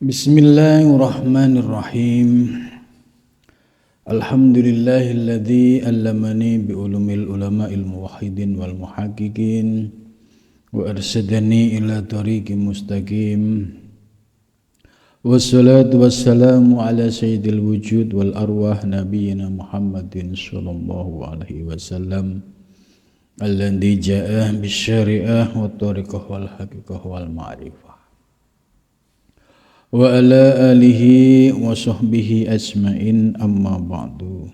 Bismillahirrahmanirrahim. Alhamdulillahilladzi allamani bi ulumil ulama'il muwahhidin wal muhaqqiqin wa arsadani ila tariqin mustaqim. Wassalatu wassalamu ala sayyidil wujud wal arwah nabiyyina Muhammadin sallallahu alaihi wasallam alladzi jaa'a bisyari'ah wa tariqah wal haqiqah wal ma'rifah. Wa ala alihi wa sahbihi ajmain amma ba'du.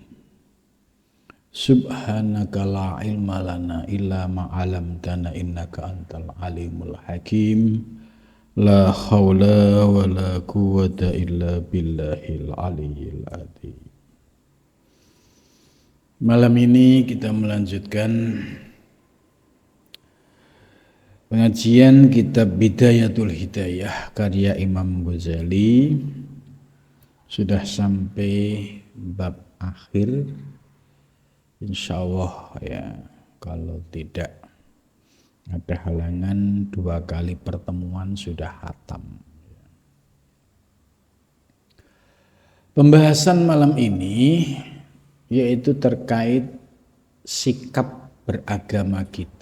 Subhanaka la ilma lana illa ma 'allamtana innaka antal alimul hakim. La haula wa la quwwata illa billahil aliyyil azim. Malam ini kita melanjutkan pengajian kitab Bidayatul Hidayah karya Imam Ghazali. Sudah sampai bab akhir, insyaallah ya, kalau tidak ada halangan 2 kali pertemuan sudah khatam. Pembahasan malam ini yaitu terkait sikap beragama kita.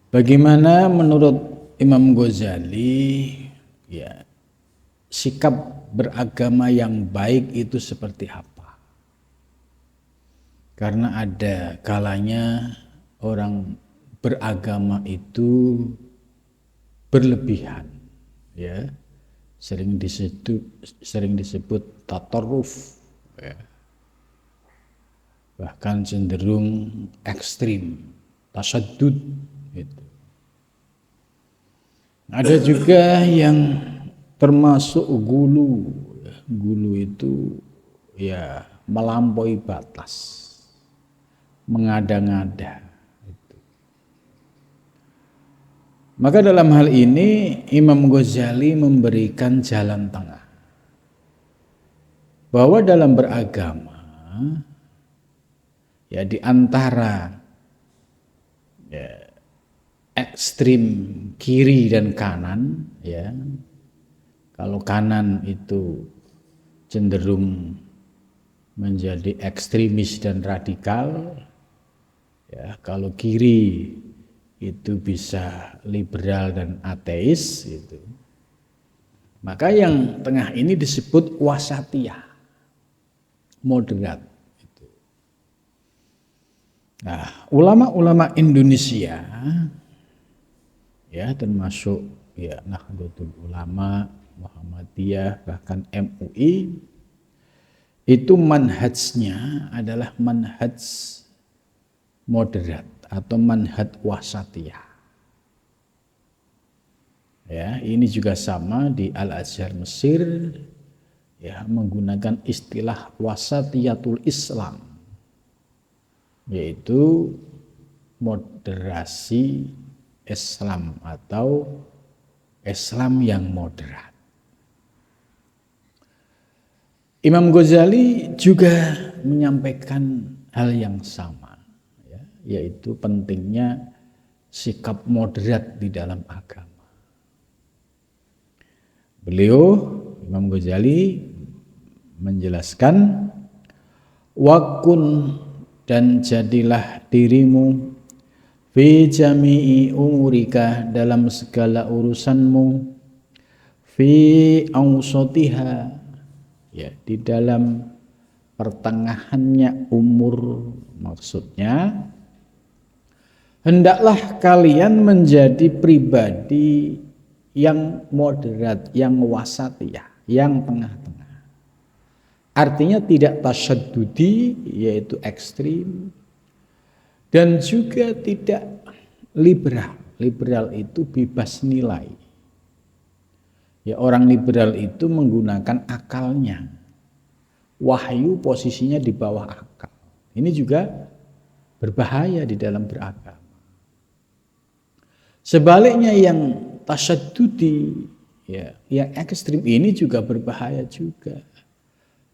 Bagaimana menurut Imam Ghazali ya, sikap beragama yang baik itu seperti apa? Karena ada kalanya orang beragama itu berlebihan, ya, sering disebut tatarruf, ya, bahkan cenderung ekstrim, tasaddud. Gitu. Ada juga yang termasuk gulu. Gulu itu ya melampaui batas, mengada-ngada. Gitu. Maka dalam hal ini Imam Ghazali memberikan jalan tengah, bahwa dalam beragama ya di antara ya ekstrim kiri dan kanan, ya, kalau kanan itu cenderung menjadi ekstremis dan radikal, ya, kalau kiri itu bisa liberal dan ateis, gitu. Maka yang tengah ini disebut wasatiyah, moderat. Gitu. Nah, ulama-ulama Indonesia, ya, termasuk ya Nahdlatul Ulama, Muhammadiyah, bahkan MUI, itu manhajnya adalah manhaj moderat atau manhaj wasatiyah. Ya, ini juga sama di Al-Azhar Mesir, ya, menggunakan istilah wasatiyatul Islam, yaitu moderasi Islam atau Islam yang moderat. Imam Ghazali juga menyampaikan hal yang sama, ya, yaitu pentingnya sikap moderat di dalam agama. Beliau, Imam Ghazali, menjelaskan, wakun, dan jadilah dirimu fi jami'i umurika, dalam segala urusanmu, fi awsatiha, ya, di dalam pertengahannya umur, maksudnya hendaklah kalian menjadi pribadi yang moderat, yang wasatiyah, yang tengah-tengah. Artinya tidak tasyaddudi, yaitu ekstrim, dan juga tidak liberal. Liberal itu bebas nilai. Ya, orang liberal itu menggunakan akalnya. Wahyu posisinya di bawah akal. Ini juga berbahaya di dalam beragama. Sebaliknya yang tasyaddudi, ya, yang ekstrim ini juga berbahaya juga.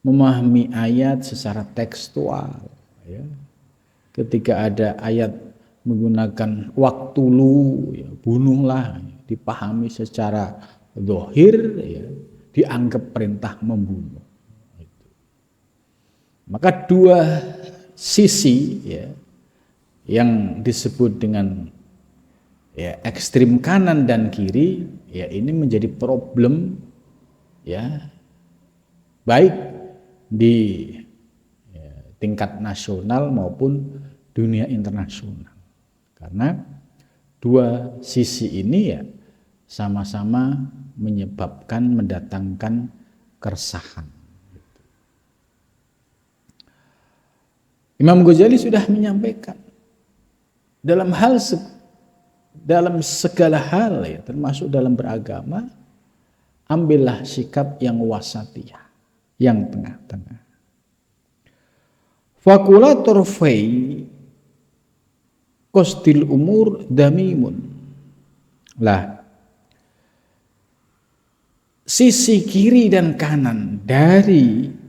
Memahami ayat secara tekstual, ya. Ketika ada ayat menggunakan waktulu, ya, bunuhlah, dipahami secara zahir, ya, dianggap perintah membunuh. Maka dua sisi, ya, yang disebut dengan, ya, ekstrim kanan dan kiri, ya, ini menjadi problem, ya, baik di, ya, tingkat nasional maupun dunia internasional. Karena dua sisi ini, ya, sama-sama mendatangkan keresahan. Imam Ghazali sudah menyampaikan dalam segala hal, ya, termasuk dalam beragama, ambillah sikap yang wasatiyah, yang tengah-tengah. Fakula turfai qasdil umur damimun. Lah, sisi kiri dan kanan dari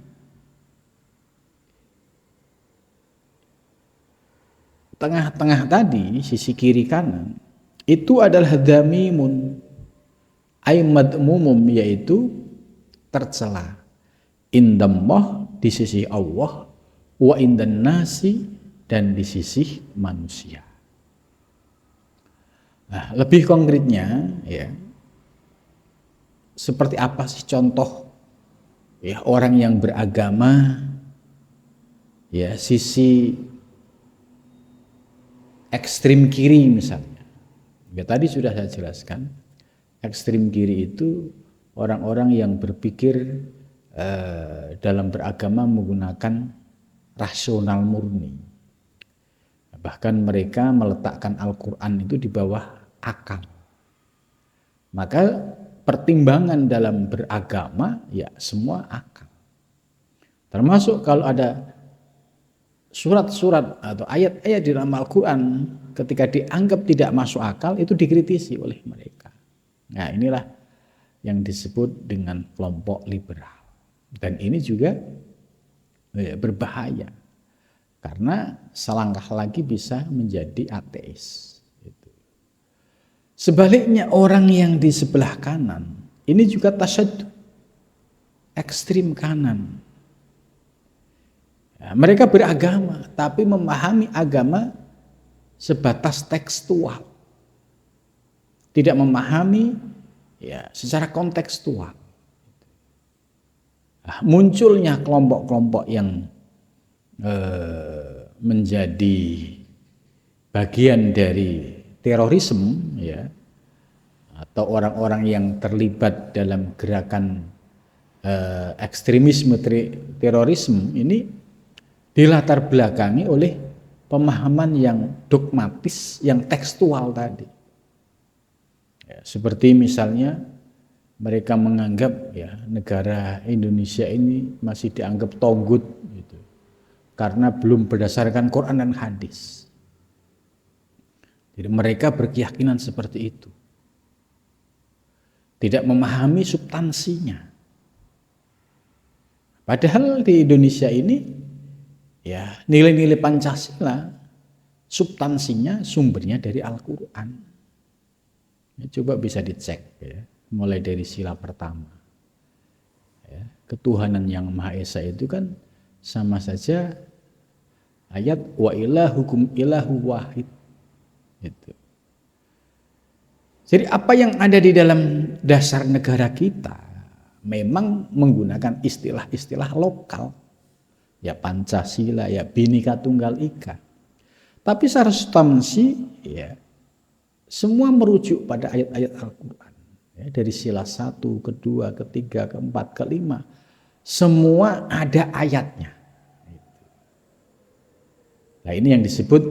tengah-tengah tadi, sisi kiri kanan, itu adalah damimun, ay madmumum, yaitu tercela, indallah, di sisi Allah, wa indan nasi, dan di sisi manusia. Nah, lebih konkretnya, ya, seperti apa sih contoh, ya, orang yang beragama, ya, sisi ekstrim kiri misalnya. Ya, tadi sudah saya jelaskan, ekstrim kiri itu orang-orang yang berpikir dalam beragama menggunakan rasional murni. Bahkan mereka meletakkan Al-Quran itu di bawah akal. Maka pertimbangan dalam beragama, ya, semua akal. Termasuk kalau ada surat-surat atau ayat-ayat di dalam Al-Quran ketika dianggap tidak masuk akal, itu dikritisi oleh mereka. Nah, inilah yang disebut dengan kelompok liberal. Dan ini juga, ya, berbahaya, karena selangkah lagi bisa menjadi ateis. Sebaliknya, orang yang di sebelah kanan ini juga tasyadud, ekstrim kanan. Ya, mereka beragama tapi memahami agama sebatas tekstual, tidak memahami, ya, secara kontekstual. Nah, munculnya kelompok-kelompok yang menjadi bagian dari terorisme, ya, atau orang-orang yang terlibat dalam gerakan ekstremisme terorisme ini dilatar belakangi oleh pemahaman yang dogmatis, yang tekstual tadi. Ya, seperti misalnya mereka menganggap, ya, negara Indonesia ini masih dianggap togut, gitu, karena belum berdasarkan Quran dan hadis. Jadi mereka berkeyakinan seperti itu, tidak memahami substansinya. Padahal di Indonesia ini, ya, nilai-nilai Pancasila substansinya, sumbernya dari Al-Quran. Ya, coba bisa dicek, ya, mulai dari sila pertama. Ya, ketuhanan yang Maha Esa itu kan sama saja ayat wa ilahukum ilahu wahid. Gitu. Jadi apa yang ada di dalam dasar negara kita memang menggunakan istilah-istilah lokal. Ya, Pancasila, ya, Bhinneka Tunggal Ika. Tapi secara substansi, ya, semua merujuk pada ayat-ayat Al-Quran. Ya, dari sila 1, kedua, ketiga, keempat, kelima, semua ada ayatnya. Nah, ini yang disebut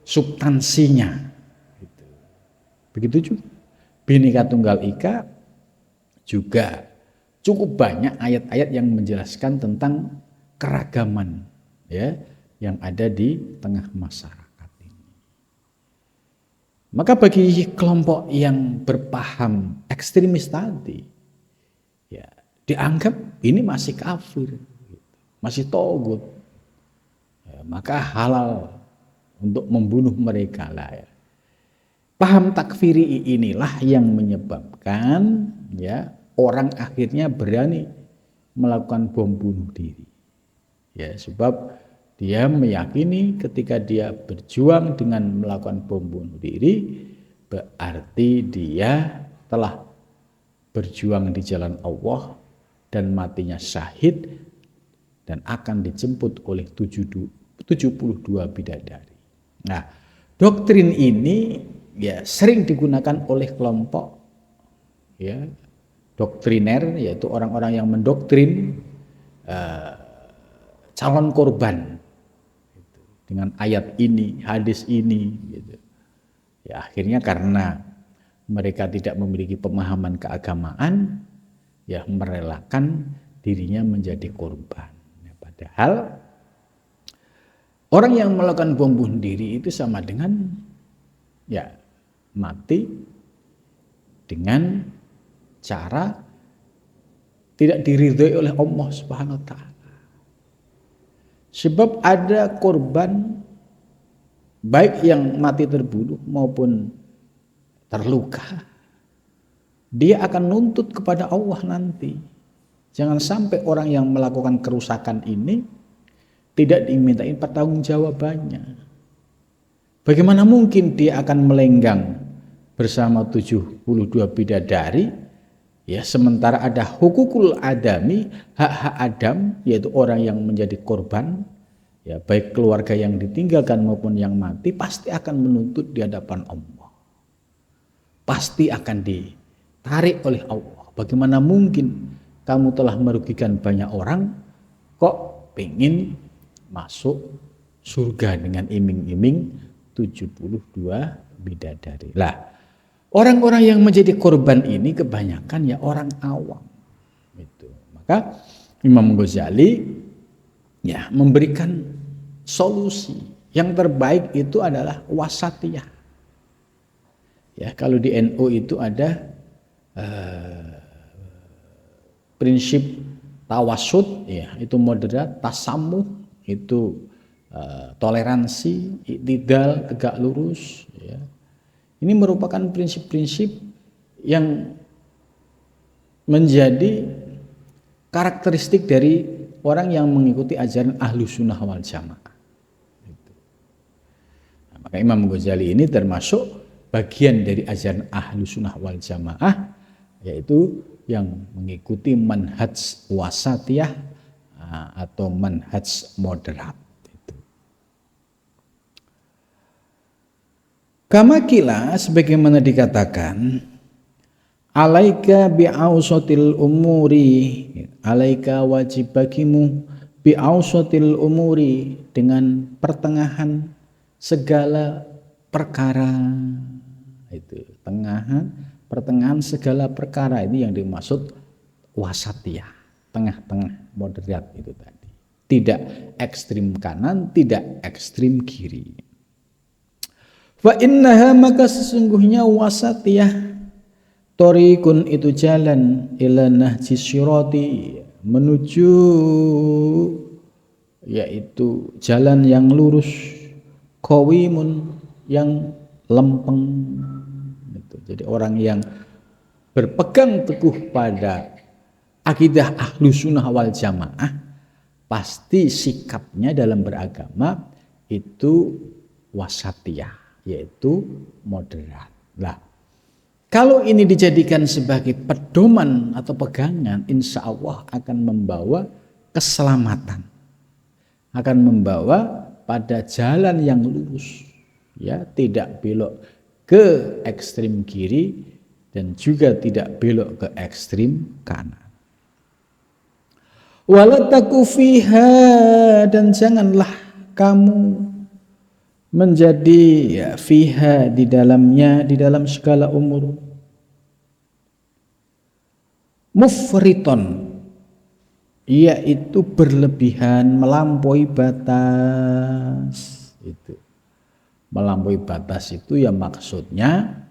substansinya. Begitu juga Bhinneka Tunggal Ika juga cukup banyak ayat-ayat yang menjelaskan tentang keragaman, ya, yang ada di tengah masyarakat ini. Maka bagi kelompok yang berpaham ekstremis tadi, ya, dianggap ini masih kafir, masih togut, ya, maka halal untuk membunuh mereka lah, ya. Paham takfiri inilah yang menyebabkan ya orang akhirnya berani melakukan bom bunuh diri. Ya, sebab dia meyakini ketika dia berjuang dengan melakukan bom bunuh diri, berarti dia telah berjuang di jalan Allah dan matinya syahid dan akan dijemput oleh 72 bidadari. Nah, doktrin ini ya sering digunakan oleh kelompok ya doktriner, yaitu orang-orang yang mendoktrin calon korban dengan ayat ini, hadis ini gitu. Ya akhirnya karena mereka tidak memiliki pemahaman keagamaan, ya merelakan dirinya menjadi korban. Ya, padahal orang yang melakukan bom bunuh diri itu sama dengan ya mati dengan cara tidak diridhoi oleh Allah Subhanahu wa taala. Sebab ada korban baik yang mati terbunuh maupun terluka, dia akan nuntut kepada Allah nanti. Jangan sampai orang yang melakukan kerusakan ini tidak dimintain pertanggungjawabannya. Bagaimana mungkin dia akan melenggang bersama 72 bidadari, ya sementara ada hukukul adami, hak-hak Adam, yaitu orang yang menjadi korban, ya baik keluarga yang ditinggalkan maupun yang mati pasti akan menuntut di hadapan Allah. Pasti akan ditarik oleh Allah. Bagaimana mungkin kamu telah merugikan banyak orang kok pengen masuk surga dengan iming-iming 72 bidadari. Lah, orang-orang yang menjadi korban ini kebanyakan ya orang awam. Gitu. Maka Imam Ghazali ya memberikan solusi yang terbaik itu adalah wasatiyah. Ya, kalau di NU itu ada prinsip tawasud, ya itu moderat, tasamuh itu toleransi, iktidal tegak lurus. Ya. Ini merupakan prinsip-prinsip yang menjadi karakteristik dari orang yang mengikuti ajaran Ahlus Sunnah wal Jamaah. Nah, maka Imam Ghazali ini termasuk bagian dari ajaran Ahlus Sunnah wal Jamaah, yaitu yang mengikuti manhaj wasatiyah atau manhaj moderat. Kama kila sebagaimana dikatakan, alaika bi'ausatil umuri, alaika wajib bagimu bi'ausatil umuri, dengan pertengahan segala perkara. Itu pertengahan segala perkara, ini yang dimaksud wasatiyah, tengah-tengah moderat itu tadi. Tidak ekstrim kanan, tidak ekstrim kiri. Fa innaha, maka sesungguhnya wasatiyah, thoriqun itu jalan, ila nahji syirati, menuju yaitu jalan yang lurus, qawimun yang lempeng. Jadi orang yang berpegang teguh pada akidah Ahlus Sunnah wal Jamaah, pasti sikapnya dalam beragama itu wasatiyah, yaitu moderat. Nah, kalau ini dijadikan sebagai pedoman atau pegangan, insya Allah akan membawa keselamatan, akan membawa pada jalan yang lurus, ya, tidak belok ke ekstrim kiri dan juga tidak belok ke ekstrim kanan. Wala taku fiha, dan janganlah kamu menjadi ya, fiha di dalamnya, di dalam segala umur, mufriton, yaitu berlebihan, melampaui batas. Itu melampaui batas itu ya maksudnya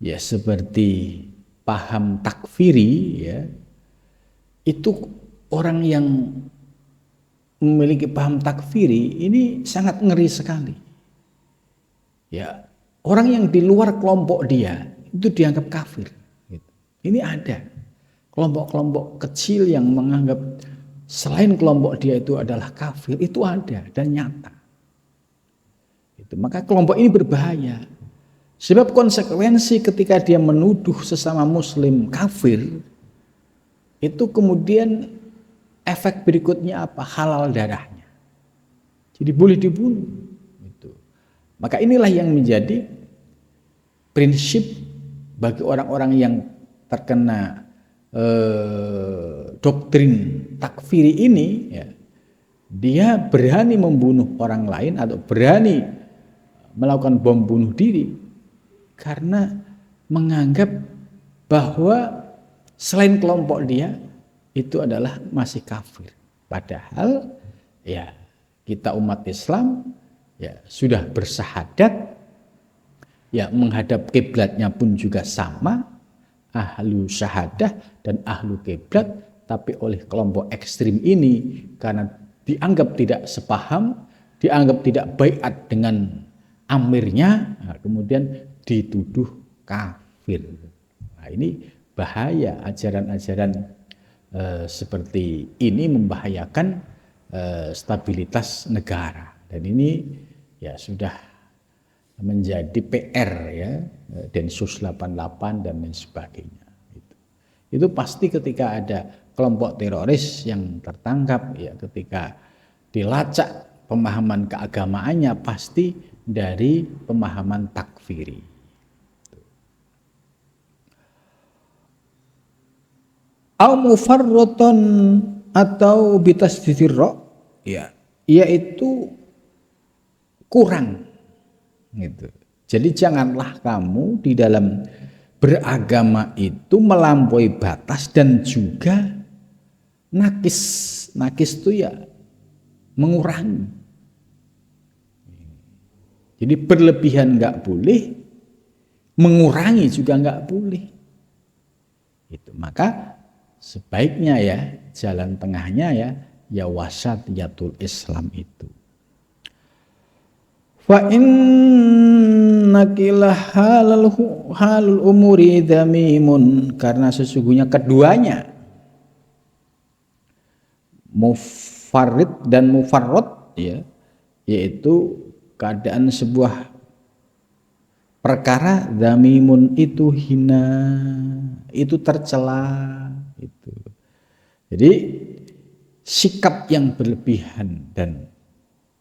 ya seperti paham takfiri, ya itu orang yang memiliki paham takfiri ini sangat ngeri sekali. Ya, orang yang di luar kelompok dia itu dianggap kafir. Ini ada kelompok-kelompok kecil yang menganggap selain kelompok dia itu adalah kafir, itu ada dan nyata. Maka kelompok ini berbahaya. Sebab konsekuensi ketika dia menuduh sesama muslim kafir, itu kemudian efek berikutnya apa? Halal darahnya. Jadi boleh dibunuh. Maka inilah yang menjadi prinsip bagi orang-orang yang terkena doktrin takfiri ini, ya, dia berani membunuh orang lain atau berani melakukan bom bunuh diri karena menganggap bahwa selain kelompok dia itu adalah masih kafir. Padahal ya kita umat Islam ya sudah bersahadat, ya menghadap kiblatnya pun juga sama, ahlu syahadah dan ahlu kiblat, tapi oleh kelompok ekstrim ini karena dianggap tidak sepaham, dianggap tidak baiat dengan amirnya, nah, kemudian dituduh kafir. Nah, ini bahaya ajaran-ajaran seperti ini membahayakan stabilitas negara. Dan ini ya sudah menjadi PR ya, Densus 88 dan lain sebagainya. Itu pasti ketika ada kelompok teroris yang tertangkap, ya ketika dilacak pemahaman keagamaannya pasti dari pemahaman takfiri. Au mufarroton atau bitasdidir ra, ya, yaitu kurang gitu. Jadi janganlah kamu di dalam beragama itu melampaui batas dan juga nakis. Nakis itu ya mengurangi. Jadi berlebihan nggak boleh, mengurangi juga nggak boleh. Itu maka sebaiknya ya jalan tengahnya ya wasatiyatul Islam itu. Fa innakilah halul umuri damimun, karena sesungguhnya keduanya mufarrid dan mufarrad ya, yaitu keadaan sebuah perkara damimun itu hina, itu tercela itu. Jadi sikap yang berlebihan dan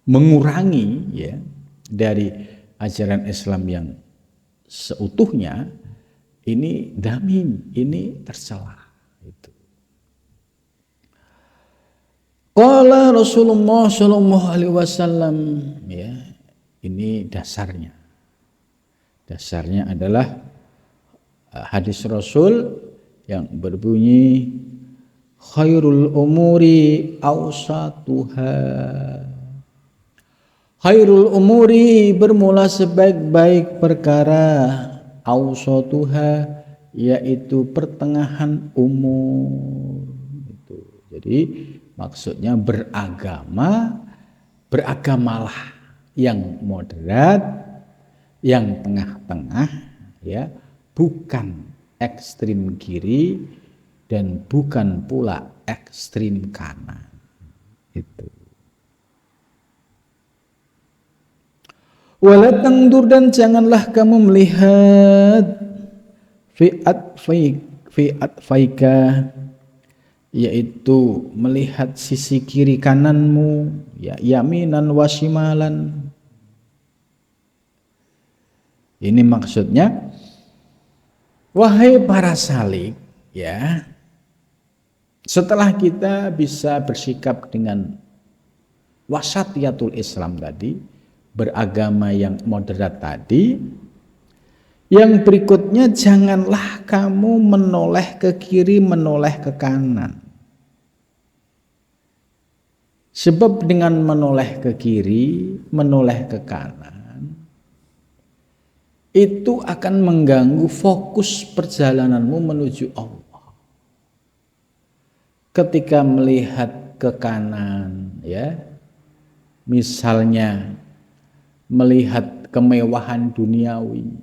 mengurangi ya dari ajaran Islam yang seutuhnya ini damim, ini tercela itu. Qala Rasulullah sallallahu alaihi wasallam, ya, ini dasarnya. Dasarnya adalah hadis Rasul yang berbunyi khairul umuri awsatuha. Khairul umuri bermula sebaik-baik perkara, awsatuha yaitu pertengahan umur. Itu. Jadi maksudnya beragamalah yang moderat, yang tengah-tengah, ya, bukan ekstrim kiri dan bukan pula ekstrim kanan. Itu. Wala tangdur, dan janganlah kamu melihat fi'at faika, yaitu melihat sisi kiri kananmu, ya, yaminan wasimalan. Ini maksudnya, wahai para salik, ya, setelah kita bisa bersikap dengan wasatiyatul Islam tadi, beragama yang moderat tadi, yang berikutnya janganlah kamu menoleh ke kiri, menoleh ke kanan. Sebab dengan menoleh ke kiri, menoleh ke kanan, itu akan mengganggu fokus perjalananmu menuju Allah. Ketika melihat ke kanan, ya, misalnya melihat kemewahan duniawi.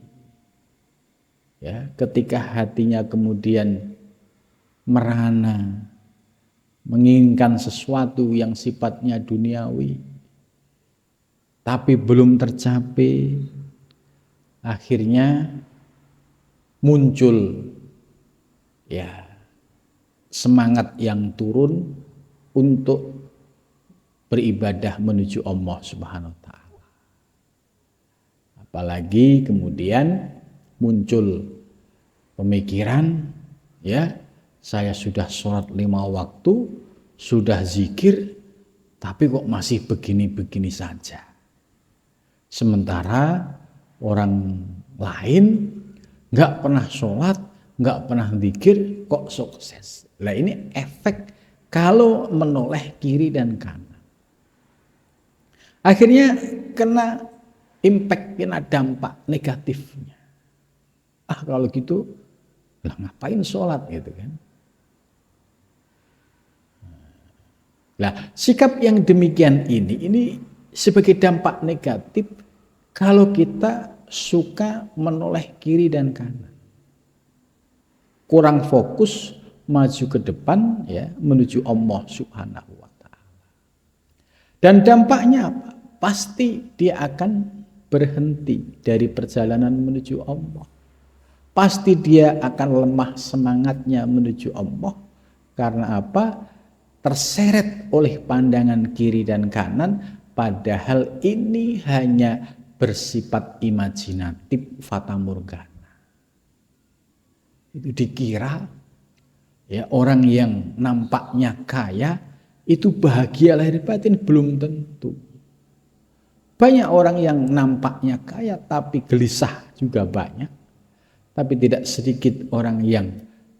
Ya, ketika hatinya kemudian merana, menginginkan sesuatu yang sifatnya duniawi, tapi belum tercapai, akhirnya muncul ya semangat yang turun untuk beribadah menuju Allah Subhanahu wa taala. Apalagi kemudian muncul pemikiran, ya, saya sudah sholat 5 waktu, sudah zikir, tapi kok masih begini-begini saja. Sementara orang lain nggak pernah sholat, nggak pernah zikir, kok sukses. Nah ini efek kalau menoleh kiri dan kanan. Akhirnya kena impact, kena dampak negatifnya. Kalau gitu, lah ngapain sholat gitu kan? Nah, sikap yang demikian ini sebagai dampak negatif kalau kita suka menoleh kiri dan kanan. Kurang fokus maju ke depan ya menuju Allah Subhanahu wa taala. Dan dampaknya apa? Pasti dia akan berhenti dari perjalanan menuju Allah. Pasti dia akan lemah semangatnya menuju Allah. Karena apa? Terseret oleh pandangan kiri dan kanan, padahal ini hanya bersifat imajinatif, fata morgana. Itu dikira ya orang yang nampaknya kaya itu bahagia lahir batin, belum tentu. Banyak orang yang nampaknya kaya tapi gelisah juga banyak. Tapi tidak sedikit orang yang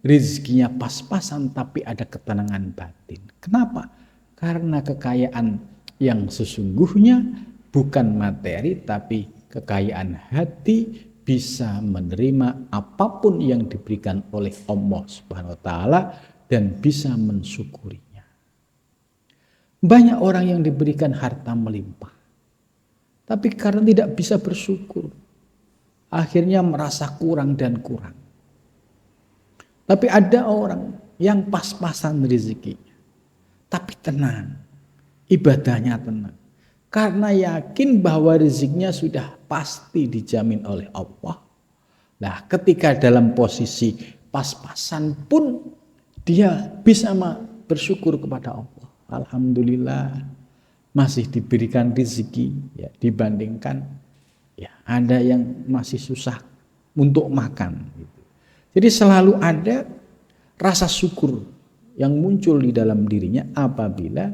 rezekinya pas-pasan tapi ada ketenangan batin. Kenapa? Karena kekayaan yang sesungguhnya bukan materi tapi kekayaan hati, bisa menerima apapun yang diberikan oleh Allah Subhanahu wa taala dan bisa mensyukurinya. Banyak orang yang diberikan harta melimpah, tapi karena tidak bisa bersyukur, akhirnya merasa kurang dan kurang. Tapi ada orang yang pas-pasan rezekinya, tapi tenang, ibadahnya tenang. Karena yakin bahwa rezekinya sudah pasti dijamin oleh Allah. Nah, ketika dalam posisi pas-pasan pun dia bisa bersyukur kepada Allah. Alhamdulillah masih diberikan rezeki ya, dibandingkan ya ada yang masih susah untuk makan. Jadi selalu ada rasa syukur yang muncul di dalam dirinya apabila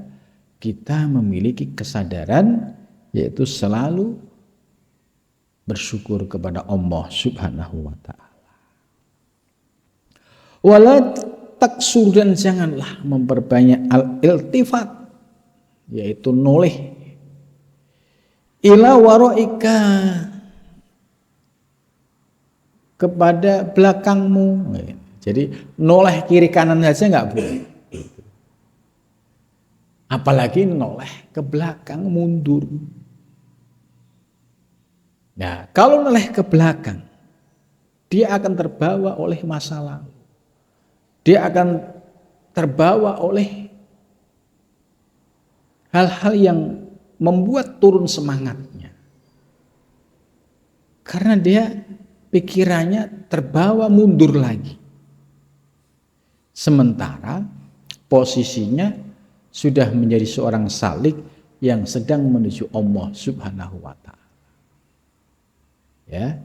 kita memiliki kesadaran yaitu selalu bersyukur kepada Allah Subhanahu wa taala. Wala taksur, dan janganlah memperbanyak al-iltifat yaitu noleh ila waraika, kepada belakangmu. Jadi noleh kiri kanan saja nggak boleh. Apalagi noleh ke belakang, mundur. Nah, kalau noleh ke belakang, dia akan terbawa oleh masa lalu. Dia akan terbawa oleh hal-hal yang membuat turun semangatnya. Karena dia pikirannya terbawa mundur lagi. Sementara posisinya sudah menjadi seorang salik yang sedang menuju Allah Subhanahu wa taala. Ya.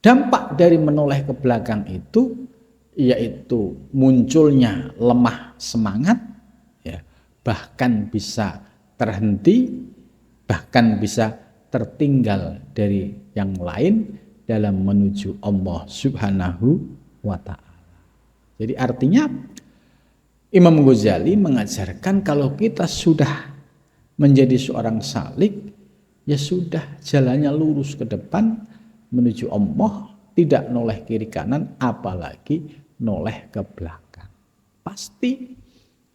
Dampak dari menoleh ke belakang itu yaitu munculnya lemah semangat, ya, bahkan bisa terhenti, bahkan bisa tertinggal dari yang lain dalam menuju Allah Subhanahu wa taala. Jadi artinya Imam Ghazali mengajarkan kalau kita sudah menjadi seorang salik, ya sudah jalannya lurus ke depan menuju Allah, tidak noleh kiri kanan, apalagi noleh ke belakang. Pasti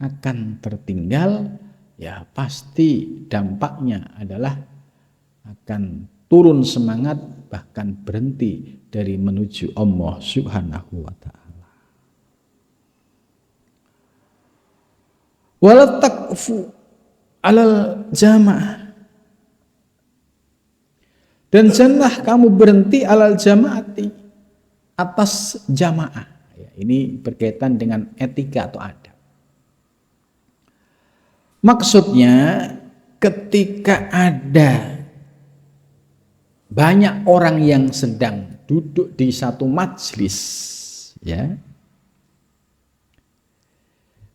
akan tertinggal, ya pasti dampaknya adalah akan turun semangat, bahkan berhenti dari menuju Allah Subhanahu wa ta'ala. Wala taqfu alal jamaah, dan janganlah kamu berhenti alal jamaati, atas jamaah. Ini berkaitan dengan etika atau adab. Maksudnya ketika ada banyak orang yang sedang duduk di satu majelis, ya,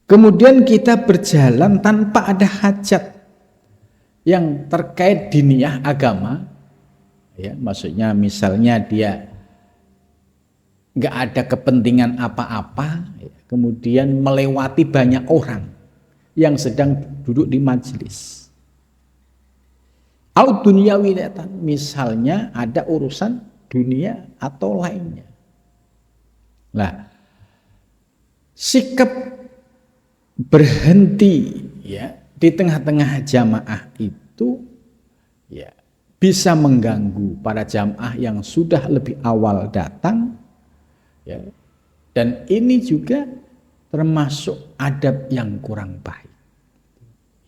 kemudian kita berjalan tanpa ada hajat yang terkait diniyah agama, ya, maksudnya misalnya dia nggak ada kepentingan apa-apa, ya, kemudian melewati banyak orang yang sedang duduk di majelis. Au dunyawiyatan, misalnya ada urusan dunia atau lainnya. Nah, sikap berhenti, ya, di tengah-tengah jamaah itu, ya, bisa mengganggu para jamaah yang sudah lebih awal datang, ya, dan ini juga termasuk adab yang kurang baik.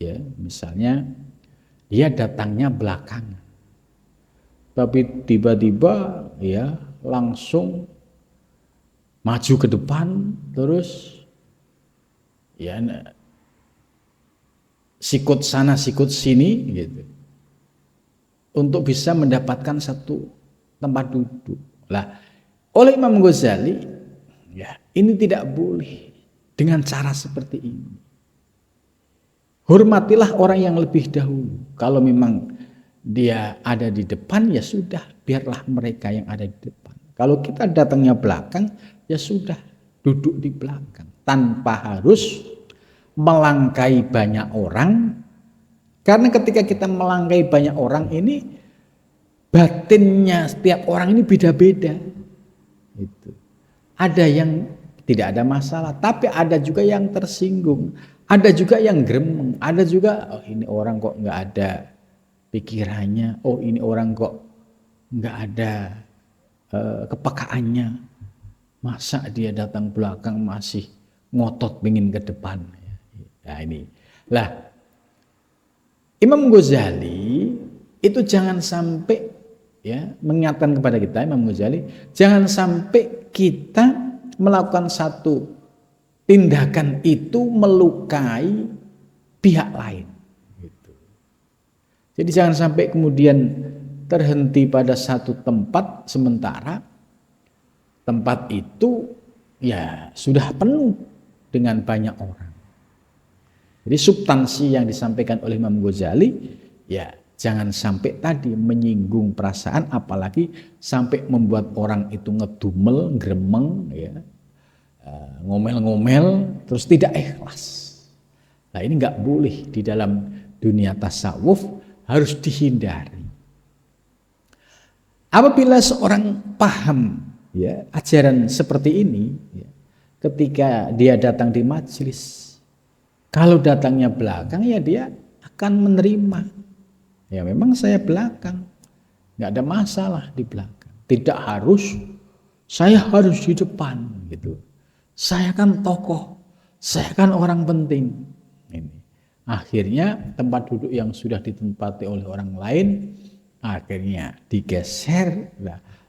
Ya, misalnya dia datangnya belakangan, tapi tiba-tiba, ya, langsung maju ke depan, terus, ya, sikut sana sikut sini, gitu, untuk bisa mendapatkan satu tempat duduk. Lah, oleh Imam Ghazali, ya, ini tidak boleh dengan cara seperti ini. Hormatilah orang yang lebih dahulu. Kalau memang dia ada di depan, ya sudah, biarlah mereka yang ada di depan. Kalau kita datangnya belakang, ya sudah, duduk di belakang tanpa harus melangkai banyak orang. Karena ketika kita melangkai banyak orang ini, batinnya setiap orang ini beda-beda. Itu. Ada yang tidak ada masalah, tapi ada juga yang tersinggung, ada juga yang gremeng, ada juga, oh ini orang kok nggak ada pikirannya, oh ini orang kok nggak ada kepekaannya, masa dia datang belakang masih ngotot pengen ke depan. Nah ini, lah Imam Ghazali itu jangan sampai, ya, mengingatkan kepada kita, Imam Ghazali, jangan sampai kita melakukan satu tindakan itu melukai pihak lain. Gitu. Jadi jangan sampai kemudian terhenti pada satu tempat sementara tempat itu, ya, sudah penuh dengan banyak orang. Jadi substansi yang disampaikan oleh Imam Ghazali, ya, jangan sampai tadi menyinggung perasaan, apalagi sampai membuat orang itu ngedumel, gremeng, ya, ngomel-ngomel, terus tidak ikhlas. Nah ini nggak boleh di dalam dunia tasawuf, harus dihindari. Apabila seorang paham, ya, ajaran seperti ini, ya, ketika dia datang di majelis, kalau datangnya belakang, ya dia akan menerima. Ya memang saya belakang, nggak ada masalah di belakang. Tidak harus saya harus di depan, gitu. Saya kan tokoh, saya kan orang penting. Ini. Akhirnya tempat duduk yang sudah ditempati oleh orang lain, akhirnya digeser.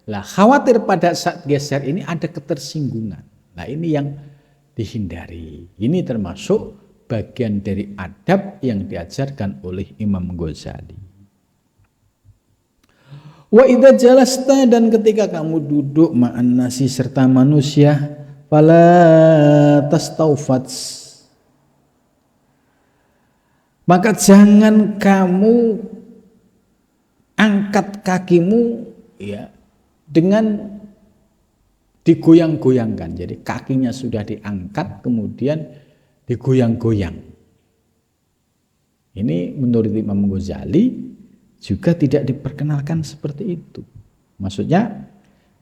Lah khawatir pada saat geser ini ada ketersinggungan. Nah ini yang dihindari. Ini termasuk bagian dari adab yang diajarkan oleh Imam Ghazali. Wa idza jalasta, dan ketika kamu duduk ma'an nasi serta manusia, fala tastaufat, maka jangan kamu angkat kakimu, ya, dengan digoyang-goyangkan. Jadi kakinya sudah diangkat kemudian digoyang-goyang. Ini menurut Imam Ghazali juga tidak diperkenalkan seperti itu. Maksudnya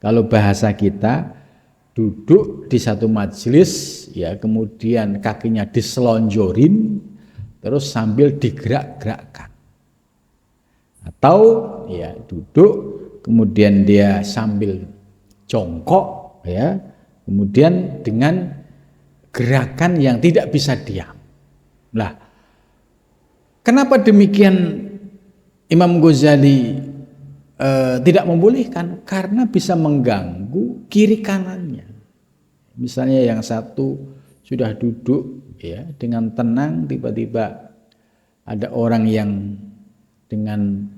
kalau bahasa kita duduk di satu majelis, ya, kemudian kakinya diselonjorin terus sambil digerak-gerakkan. atau ya duduk kemudian dia sambil jongkok ya, kemudian dengan gerakan yang tidak bisa diam. Nah, kenapa demikian Imam Ghazali tidak membolehkan? Karena bisa mengganggu kiri kanannya. Misalnya yang satu sudah duduk ya dengan tenang, tiba-tiba ada orang yang dengan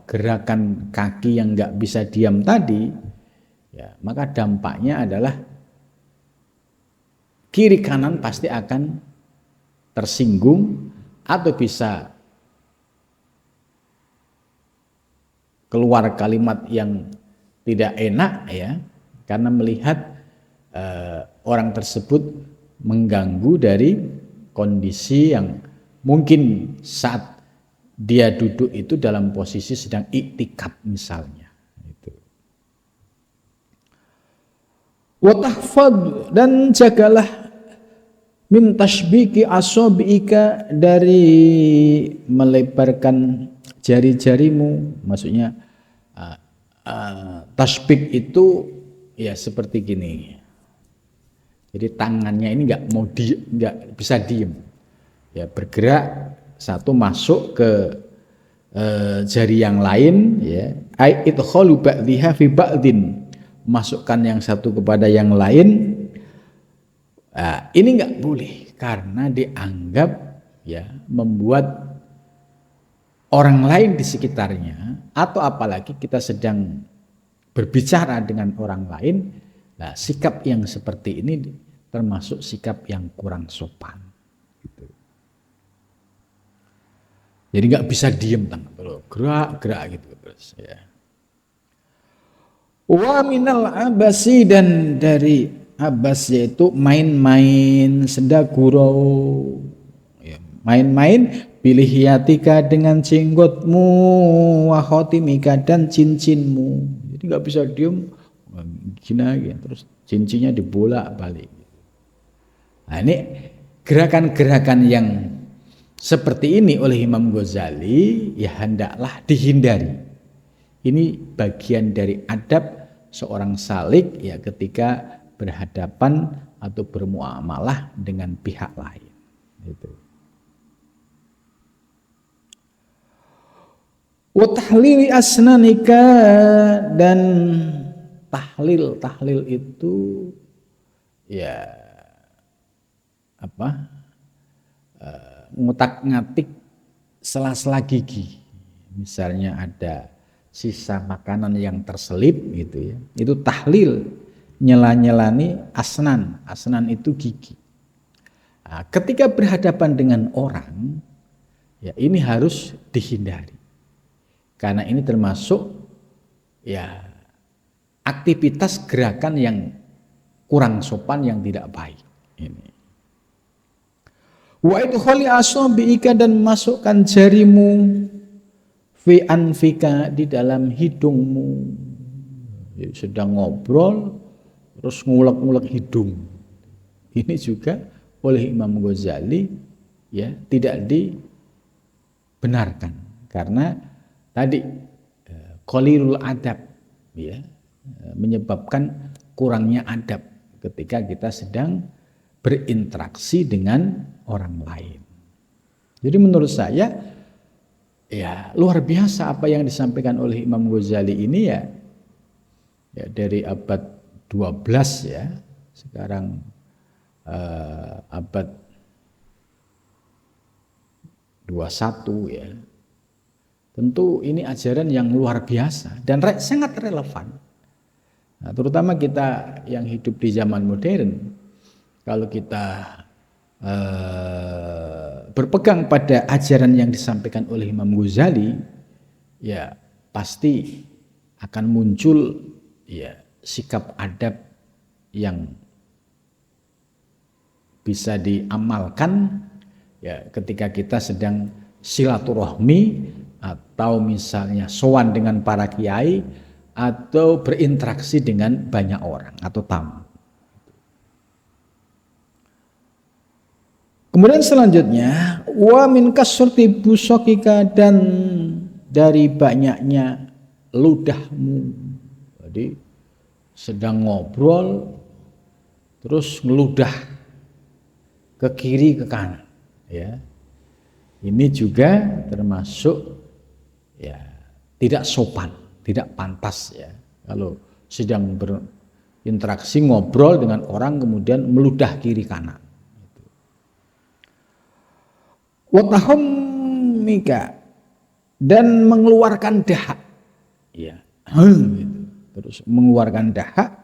gerakan kaki yang nggak bisa diam tadi, ya, maka dampaknya adalah kiri kanan pasti akan tersinggung atau bisa keluar kalimat yang tidak enak ya, karena melihat orang tersebut mengganggu dari kondisi yang mungkin saat dia duduk itu dalam posisi sedang iktikaf misalnya. Watahfad, dan jagalah min tashbiki asabiika, dari melebarkan jari-jarimu. Maksudnya tasbik itu ya seperti gini. Jadi tangannya ini nggak bisa diem. Ya bergerak satu masuk ke jari yang lain ya. Ai idkhalu ba'dhiha fi ba'din, masukkan yang satu kepada yang lain. Nah, ini nggak boleh karena dianggap ya membuat orang lain di sekitarnya, atau apalagi kita sedang berbicara dengan orang lain. Nah, sikap yang seperti ini termasuk sikap yang kurang sopan. Gitu. Jadi nggak bisa diem, gerak gitu terus. Ya. Wa minal abasi, dan dari abas yaitu main-main sedagurau, ya, main-main bilihiyatika dengan jenggotmu, wa khotimika dan cincinmu. Jadi nggak bisa diem gini, terus cincinnya dibolak-balik. Nah, ini gerakan-gerakan yang seperti ini oleh Imam Ghazali ya hendaklah dihindari. Ini bagian dari adab seorang salik ya ketika berhadapan atau bermuamalah dengan pihak lain. Gitu. Wa tahlili asnanika, dan tahlil itu ya ngutak-ngatik sela-sela gigi. Misalnya ada sisa makanan yang terselip gitu ya. Itu tahlil, nyela-nyelani asnan. Asnan itu gigi. Nah, ketika berhadapan dengan orang ya ini harus dihindari. Karena ini termasuk ya aktivitas gerakan yang kurang sopan, yang tidak baik. Ini. Wa idkhali asabiika, dan masukkan jarimu fi anfika, di dalam hidungmu. Sedang ngobrol terus ngulek-ngulek hidung. Ini juga oleh Imam Ghazali ya tidak dibenarkan karena tadi qalilul adab ya, menyebabkan kurangnya adab ketika kita sedang berinteraksi dengan orang lain. Jadi menurut saya ya luar biasa apa yang disampaikan oleh Imam Ghazali ini ya dari abad 12 ya, sekarang abad 21 ya. Tentu ini ajaran yang luar biasa dan sangat relevan. Nah, terutama kita yang hidup di zaman modern, kalau kita berpegang pada ajaran yang disampaikan oleh Imam Ghazali, ya pasti akan muncul ya sikap adab yang bisa diamalkan ya ketika kita sedang silaturahmi atau misalnya sowan dengan para kiai atau berinteraksi dengan banyak orang atau tamu. Kemudian selanjutnya wa min kasrati busokika, dan dari banyaknya ludahmu. Jadi sedang ngobrol terus ngeludah ke kiri ke kanan, ya. Ini juga termasuk ya tidak sopan, tidak pantas ya. Kalau sedang berinteraksi ngobrol dengan orang kemudian meludah kiri kanan. Watahumika, dan mengeluarkan dahak, ya, gitu. Terus mengeluarkan dahak.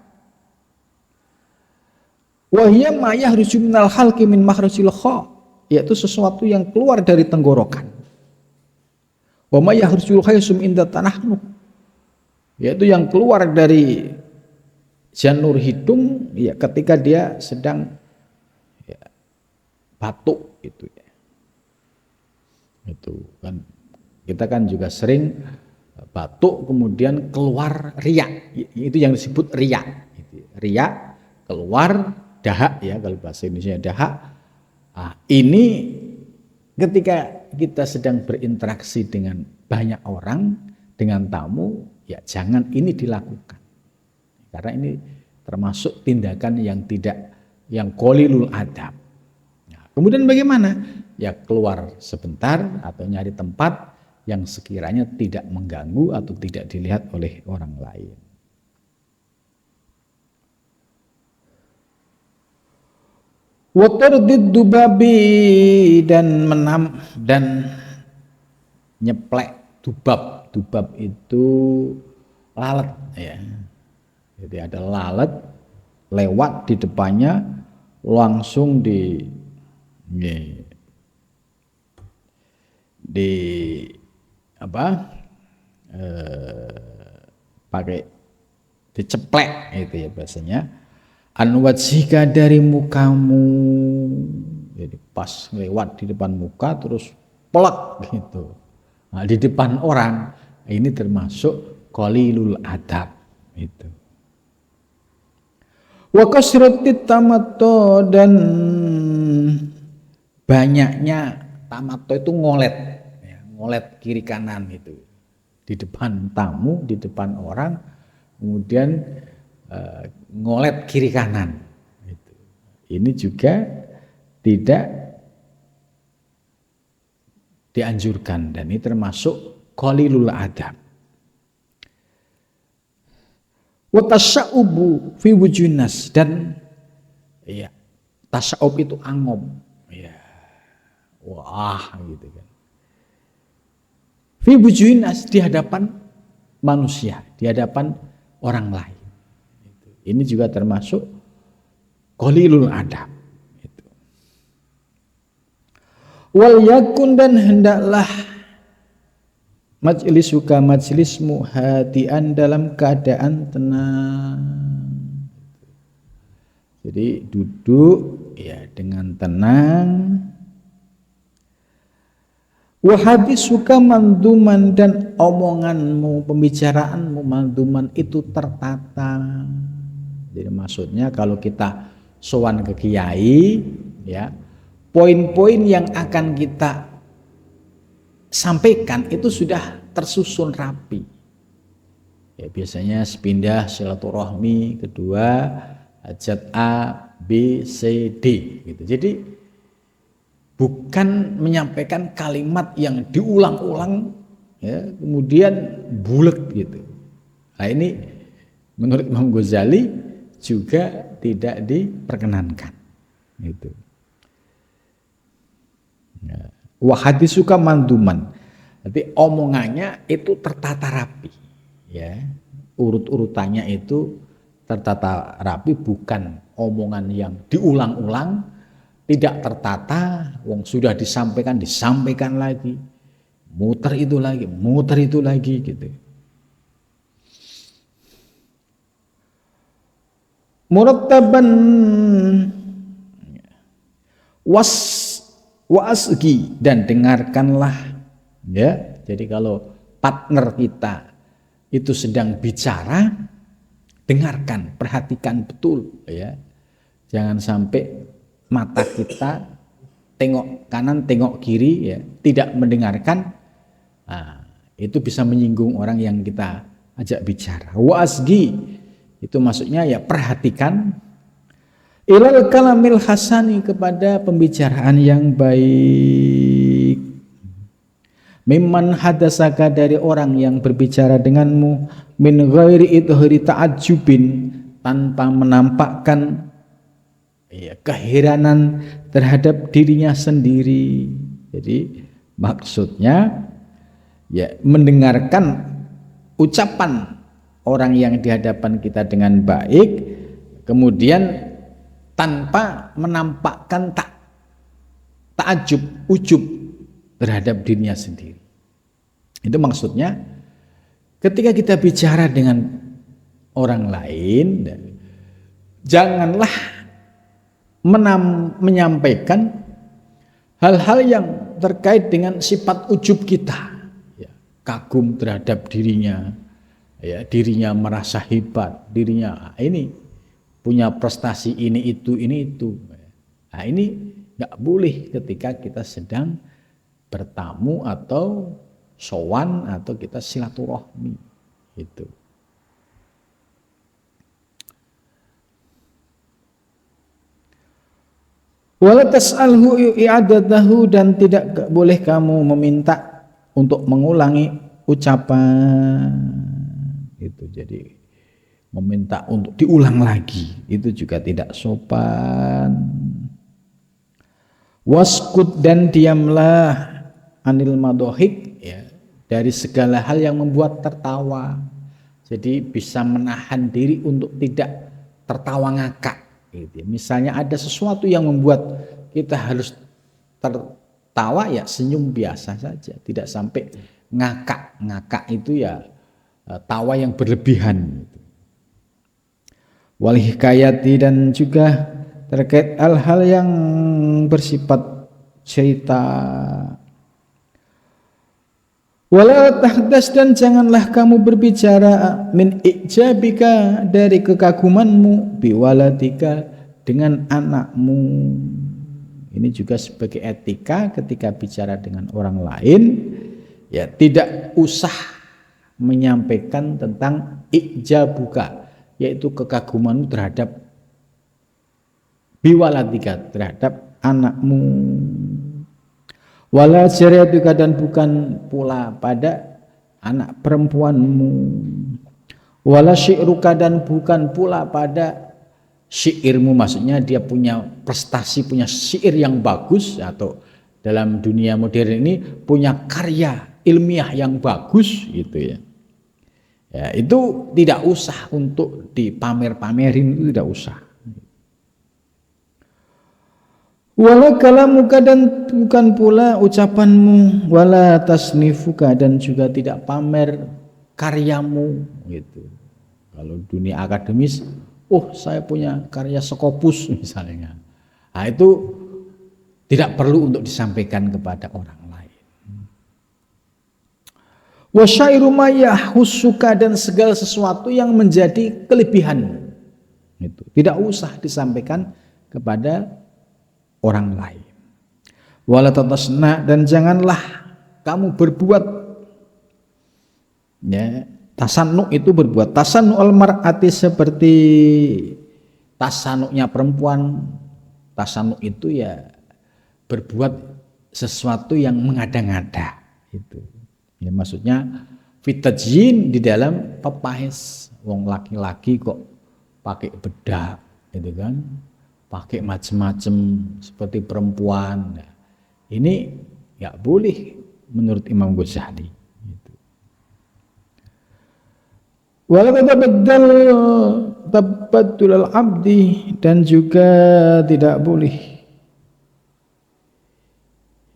Wahya ma yahruju minal halqi min makhrajil kha, yaitu sesuatu yang keluar dari tenggorokan. Wa ma yahrujul khaysum inda tanahnu, yaitu yang keluar dari janur hidung ya ketika dia sedang ya, batuk itu ya. Itu kan kita kan juga sering batuk kemudian keluar riak, itu yang disebut riak. Riak keluar dahak ya, kalau bahasa Indonesia dahak. Nah, ini ketika kita sedang berinteraksi dengan banyak orang, dengan tamu, ya jangan ini dilakukan, karena ini termasuk tindakan yang qalilul adab. Nah, kemudian bagaimana? Ya keluar sebentar atau nyari tempat yang sekiranya tidak mengganggu atau tidak dilihat oleh orang lain. Watardid dubabi, dan nyeplek dubab. Dubab itu lalat ya. Jadi ada lalat lewat di depannya langsung pakai diceplek itu ya bahasanya, anwajhika, dari mukamu. Jadi pas lewat di depan muka terus pelak gitu. Nah, di depan orang ini termasuk qalilul adab itu. Wa kasratit tamattu, dan banyaknya tamattu itu ngolet ya, ngolet kiri kanan itu di depan tamu, di depan orang, kemudian ngolet kiri kanan itu. Ini juga tidak dianjurkan dan ini termasuk qalilul adab. Wa tasya'ubu fi wujunas, dan ya tasya'ub itu angop ya, wah gitu kan, fi wujunas, di hadapan manusia, di hadapan orang lain. Ini juga termasuk qalilul adab. Wal yakun, dan hendaklah majlisuka, majlismu, hadian, dalam keadaan tenang. Jadi duduk ya dengan tenang. Wa hadisuka manduman, dan omonganmu, pembicaraanmu, manduman itu tertata. Jadi maksudnya kalau kita sowan ke kiai ya, poin-poin yang akan kita sampaikan itu sudah tersusun rapi. Ya, biasanya sepindah silaturahmi, kedua hajat A, B, C, D gitu. Jadi bukan menyampaikan kalimat yang diulang-ulang ya, kemudian bulet gitu. Nah, ini menurut Imam Ghazali juga tidak diperkenankan gitu. Wa hadisuka manduman, jadi omongannya itu tertata rapi ya, urut-urutannya itu tertata rapi, bukan omongan yang diulang-ulang, tidak tertata, wong sudah disampaikan lagi, muter itu lagi gitu. Murattaban wasgi, dan dengarkanlah ya. Jadi kalau partner kita itu sedang bicara, dengarkan, perhatikan betul ya. Jangan sampai mata kita tengok kanan, tengok kiri, ya, tidak mendengarkan, nah, itu bisa menyinggung orang yang kita ajak bicara. Wa asgi, itu maksudnya ya perhatikan, ilal kalamil hasani, kepada pembicaraan yang baik. Mimman hadasaka, dari orang yang berbicara denganmu, min ghairi idhari ta'ajjubin, tanpa menampakkan ya, keheranan terhadap dirinya sendiri. Jadi maksudnya ya mendengarkan ucapan orang yang di hadapan kita dengan baik, kemudian tanpa menampakkan ta'ajub, ujub terhadap dirinya sendiri. Itu maksudnya ketika kita bicara dengan orang lain, janganlah menyampaikan hal-hal yang terkait dengan sifat ujub kita, ya, kagum terhadap dirinya, ya, dirinya merasa hebat, dirinya ini punya prestasi ini itu. Nah, ini nggak boleh ketika kita sedang bertamu atau sowan atau kita silaturahmi itu. Wala tas'alhu i'adatahu, dan tidak boleh kamu meminta untuk mengulangi ucapan itu. Jadi meminta untuk diulang lagi itu juga tidak sopan. Waskut, dan diamlah, anil madohik, ya, dari segala hal yang membuat tertawa. Jadi bisa menahan diri untuk tidak tertawa ngakak gitu. Misalnya ada sesuatu yang membuat kita harus tertawa, ya senyum biasa saja, tidak sampai ngakak. Ngakak itu ya tawa yang berlebihan gitu. Wal hikayati, dan juga terkait hal-hal yang bersifat cerita. Wala tahdas, dan janganlah kamu berbicara min ijabika, dari kekagumanmu, biwaladika, dengan anakmu. Ini juga sebagai etika ketika bicara dengan orang lain, ya tidak usah menyampaikan tentang ijabuka, yaitu kekagumanmu terhadap biwaladika, terhadap anakmu. Wala syariatuka, dan bukan pula pada anak perempuanmu. Wala syi'ruka, dan bukan pula pada syairmu, maksudnya dia punya prestasi, punya syair yang bagus, atau dalam dunia modern ini punya karya ilmiah yang bagus gitu ya. Ya, itu tidak usah untuk dipamer-pamerin, itu tidak usah. Wala kalamuka, dan bukan pula ucapanmu, wala tasnifuka, dan juga tidak pamer karyamu gitu. Kalau dunia akademis, oh saya punya karya Scopus misalnya. Nah, itu tidak perlu untuk disampaikan kepada orang lain. Wa syairu ma yahussuka, dan segala sesuatu yang menjadi kelebihan itu tidak usah disampaikan kepada orang lain. Wala tatasna, dan janganlah kamu berbuat, ya, tasannu itu berbuat, tasannu al mar'ati, seperti tasanuknya perempuan. Tasannu itu ya berbuat sesuatu yang mengada-ngada itu. Ya, maksudnya fitajin, di dalam pepahis. Wong laki-laki kok pakai bedak gitu kan, pakai macam-macam seperti perempuan. Nah, ini nggak boleh menurut Imam Ghazali. Gitu. Wala tabaddul al-abdi, dan juga tidak boleh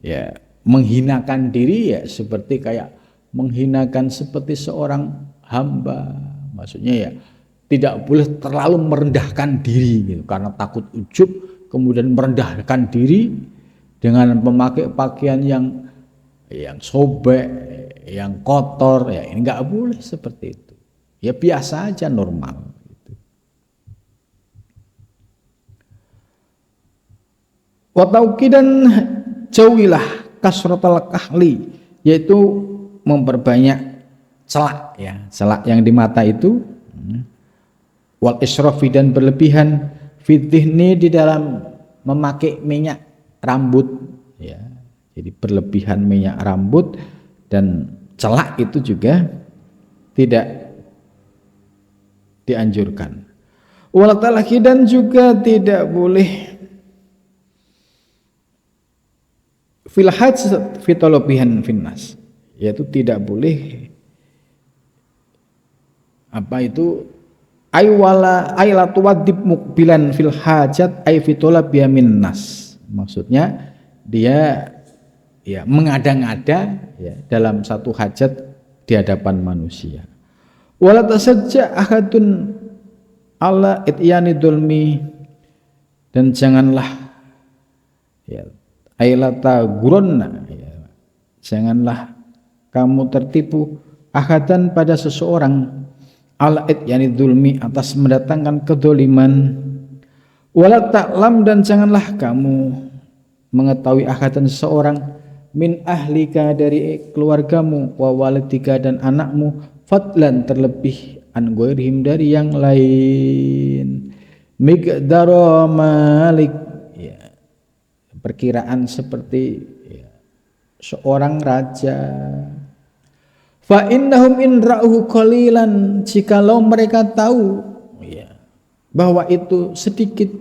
ya menghinakan diri, ya seperti kayak menghinakan seperti seorang hamba. Maksudnya ya tidak boleh terlalu merendahkan diri gitu, karena takut ujub kemudian merendahkan diri dengan memakai pakaian yang sobek, yang kotor, ya ini nggak boleh seperti itu. Ya biasa aja, normal gitu. Wa tauqidan jauhilah kasratal kahli, yaitu memperbanyak celak ya, celak yang di mata itu, wal israfi dan berlebihan, fitihni di dalam memakai minyak rambut ya. Jadi berlebihan minyak rambut dan celak itu juga tidak dianjurkan. Wal talaki, dan juga tidak boleh fil hajj fi talabihan finnas, yaitu tidak boleh apa itu ayla tuwadib mukbilan fil hajat ay fi talabiha minnas. Maksudnya dia ya mengada-ngada ya dalam satu hajat di hadapan manusia. Wala tasajja ahadun ala ityani dzulmi, dan janganlah ya ailata guronna ya, janganlah kamu tertipu ahadan pada seseorang ala ityani dzulmi, atas mendatangkan kedzaliman. Wala ta'lam, dan janganlah kamu mengetahui ahadan seseorang min ahlika, dari keluargamu, wa walidika, dan anakmu, fadlan, terlebih an ghairihim, dari yang lain, miqdara malik ya, perkiraan seperti ya, seorang raja. Fa innahum in ra'uhu qalilan, jikalau mereka tahu ya, bahwa itu sedikit,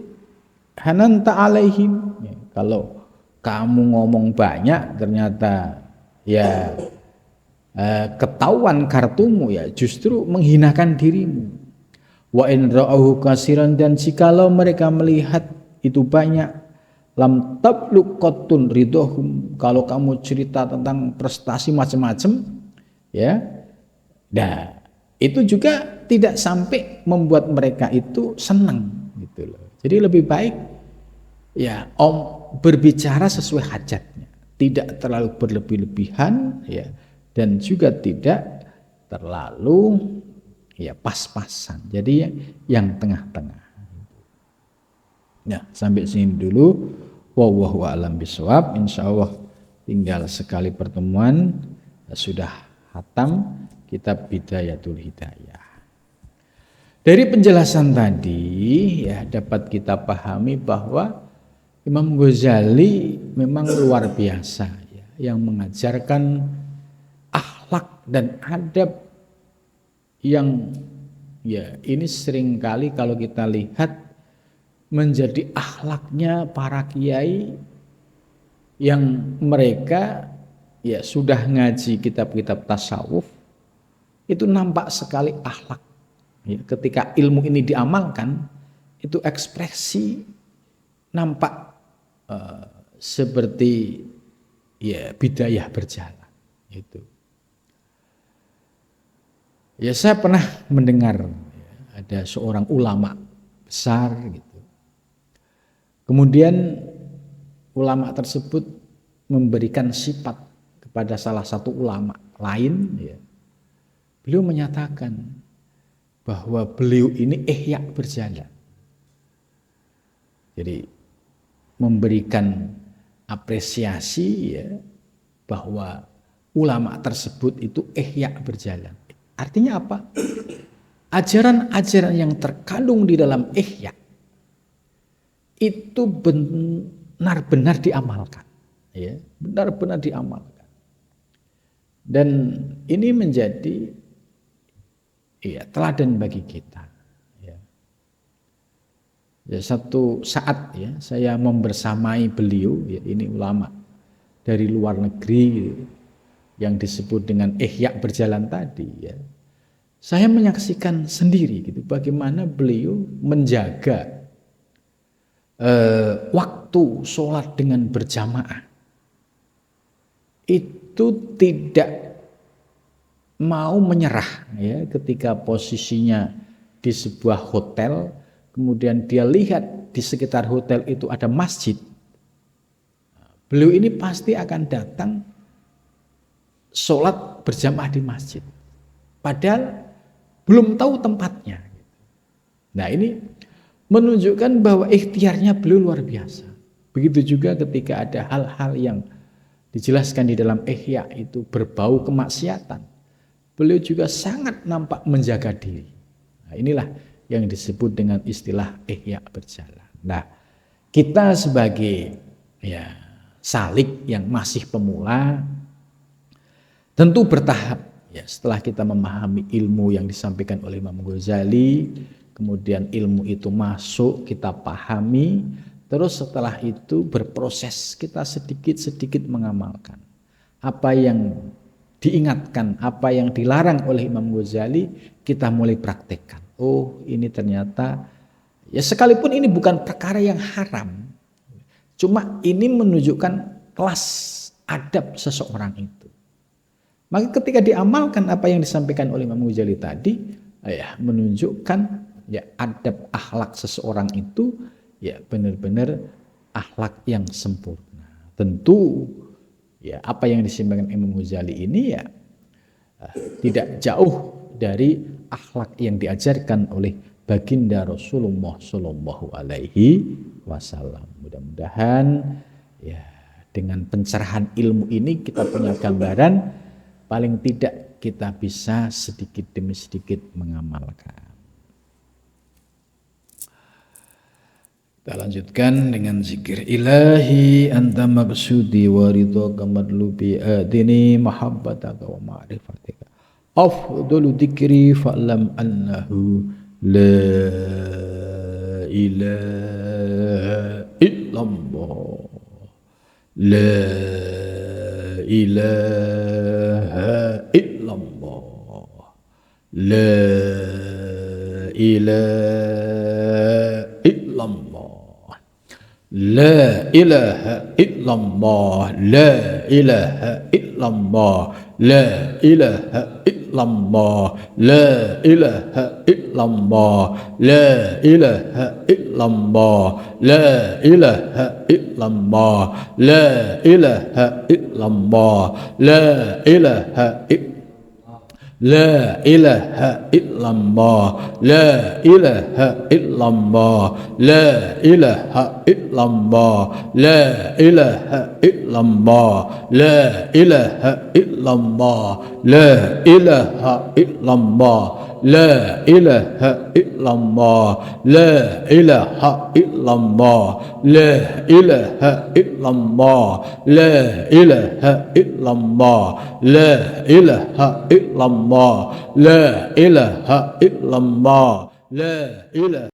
hananta alaihim ya, kalau kamu ngomong banyak ternyata ya ketahuan kartumu ya, justru menghinakan dirimu. Wa in ra'ahu kasiran, dan jikalau mereka melihat itu banyak, lam tablugh qattun ridhahum, kalau kamu cerita tentang prestasi macam-macam ya, nah itu juga tidak sampai membuat mereka itu senang gitu loh. Jadi lebih baik ya berbicara sesuai hajatnya, tidak terlalu berlebih-lebihan ya, dan juga tidak terlalu ya pas-pasan. Jadi yang tengah-tengah. Ya, sampai sini dulu. Wallahu a'lam bishawab. Insyaallah tinggal sekali pertemuan sudah hatam kitab Bidayatul Hidayah. Dari penjelasan tadi ya dapat kita pahami bahwa Imam Ghazali memang luar biasa ya, yang mengajarkan akhlak dan adab yang ya ini seringkali kalau kita lihat menjadi akhlaknya para kiai yang mereka ya sudah ngaji kitab-kitab tasawuf, itu nampak sekali akhlak ya, ketika ilmu ini diamalkan itu ekspresi nampak seperti ya bidayah berjalan itu. Ya saya pernah mendengar ya, ada seorang ulama besar gitu. Kemudian ulama tersebut memberikan sifat kepada salah satu ulama lain ya. Beliau menyatakan bahwa beliau ini ihya berjalan. Jadi memberikan apresiasi ya bahwa ulama tersebut itu ihya berjalan. Artinya apa? Ajaran-ajaran yang terkandung di dalam ihya itu benar-benar diamalkan, ya, benar-benar diamalkan. Dan ini menjadi ya teladan bagi kita. Ya, satu saat ya saya membersamai beliau ya, ini ulama dari luar negeri yang disebut dengan ihya berjalan tadi ya. Saya menyaksikan sendiri gitu bagaimana beliau menjaga waktu sholat dengan berjamaah. Itu tidak mau menyerah ya ketika posisinya di sebuah hotel. Kemudian dia lihat di sekitar hotel itu ada masjid. Beliau ini pasti akan datang sholat berjamaah di masjid. Padahal belum tahu tempatnya. Nah ini menunjukkan bahwa ikhtiarnya beliau luar biasa. Begitu juga ketika ada hal-hal yang dijelaskan di dalam Ihya itu berbau kemaksiatan, beliau juga sangat nampak menjaga diri. Nah, inilah yang disebut dengan istilah Ihya berjalan. Nah, kita sebagai salik yang masih pemula tentu bertahap. Setelah kita memahami ilmu yang disampaikan oleh Imam Ghazali, kemudian ilmu itu masuk, kita pahami, terus setelah itu berproses, kita sedikit-sedikit mengamalkan apa yang diingatkan, apa yang dilarang oleh Imam Ghazali, kita mulai praktekkan. Oh, ini ternyata sekalipun ini bukan perkara yang haram, cuma ini menunjukkan kelas adab seseorang itu. Maka ketika diamalkan apa yang disampaikan oleh Imam Ghazali tadi, menunjukkan adab akhlak seseorang itu benar-benar akhlak yang sempurna. Tentu apa yang disampaikan Imam Ghazali ini tidak jauh dari akhlak yang diajarkan oleh baginda Rasulullah Shallallahu Alaihi Wasallam. Mudah-mudahan dengan pencerahan ilmu ini kita punya gambaran, paling tidak kita bisa sedikit demi sedikit mengamalkan. Kita lanjutkan dengan zikir ilahi anta maqsudi wa ridhaka madlubi adini mahabbataka wa ma'rifatika afdalu dzikri fa'lam annahu la ilaha illallah la ilaha illallah la ilaha illallah la ilaha illallah la ilaha illallah la ilaha illallah la ilaha illallah la ilaha illallah la ilaha illallah la ilaha illallah la ilaha La ilaha illallah La ilaha illallah La ilaha illallah La ilaha illallah La ilaha illallah La ilaha illallah La ilaha illallah La ilaha illallah La ilaha illallah La ilaha illallah La ilaha illallah La ilaha illallah La ilaha